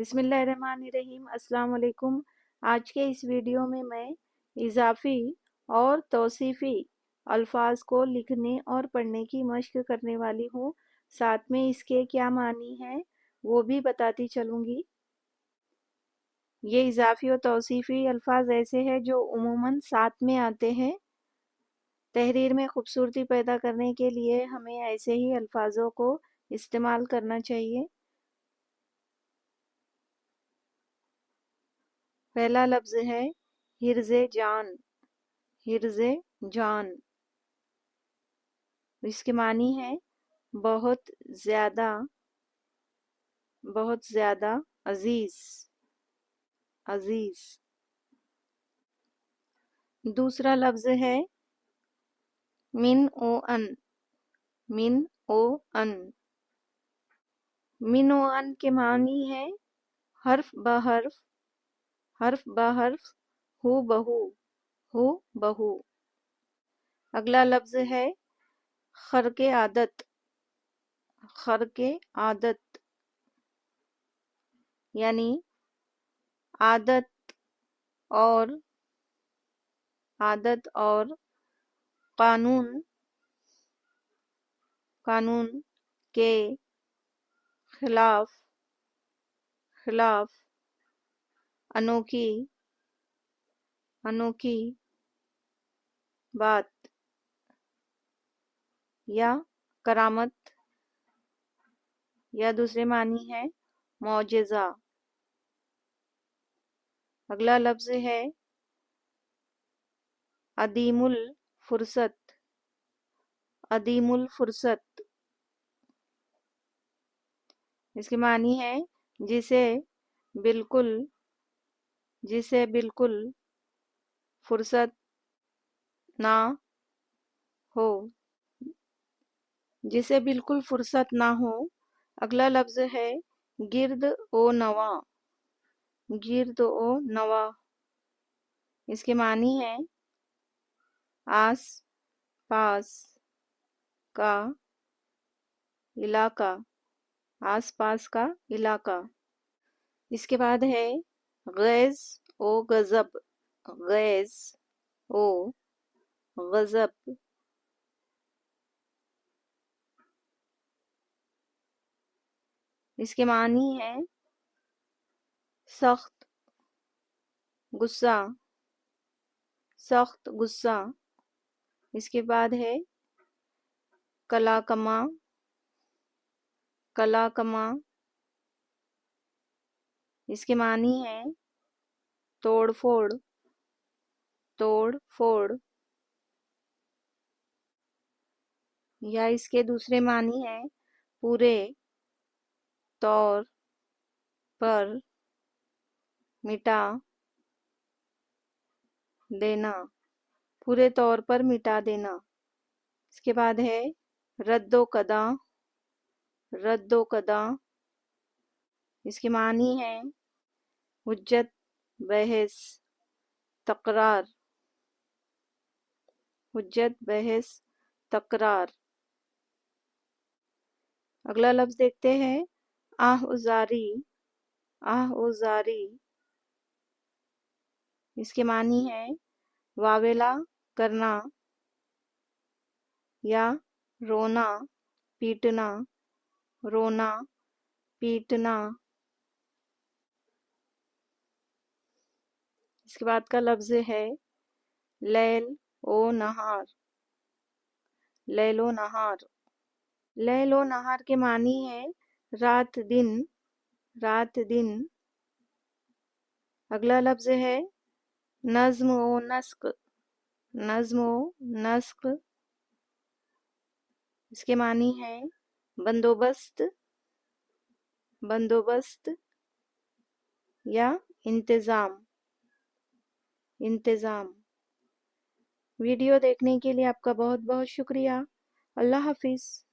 بسم اللہ الرحمن الرحیم۔ السلام علیکم۔ آج کے اس ویڈیو میں اضافی اور توصیفی الفاظ کو لکھنے اور پڑھنے کی مشق کرنے والی ہوں، ساتھ میں اس کے کیا معنی ہیں وہ بھی بتاتی چلوں گی۔ یہ اضافی اور توصیفی الفاظ ایسے ہیں جو عموماً ساتھ میں آتے ہیں۔ تحریر میں خوبصورتی پیدا کرنے کے لیے ہمیں ایسے ہی الفاظوں کو استعمال کرنا چاہیے۔ پہلا لفظ ہے حرز جان۔ حرز جان، اس کے معنی ہے بہت زیادہ عزیز۔ دوسرا لفظ ہے من او ان۔ من و ان کے معنی ہے حرف بحرف ہو بہو۔ اگلا لفظ ہے خرق عادت، یعنی عادت اور قانون کے خلاف انوکھی بات یا کرامت، یا دوسرے معنی ہے معجزہ۔ اگلا لفظ ہے عدیم الفرصت، اس کے معنی ہے جسے بالکل فرصت نہ ہو۔ اگلا لفظ ہے گرد و نواح، اس کے معنی ہے آس پاس کا علاقہ۔ اس کے بعد ہے غیظ و غضب، اس کے معنی ہے سخت غصہ۔ اس کے بعد ہے کلا کما، اس کے معنی ہے توڑ پھوڑ، یا اس کے دوسرے معنی ہے پورے طور پر مٹا دینا۔ اس کے بعد ہے رد و قضا، اس کے معنی ہے حجت، بحث، تکرار۔ اگلا لفظ دیکھتے ہیں آہوزاری۔ اس کے معنی ہے واویلا کرنا یا رونا پیٹنا۔ اس کے بعد کا لفظ ہے لیل و نہار کے معنی ہے رات دن۔ اگلا لفظ ہے نظم و نسق، اس کے معنی ہے بندوبست یا انتظام۔ ویڈیو دیکھنے کے لیے آپ کا بہت بہت شکریہ۔ اللہ حافظ۔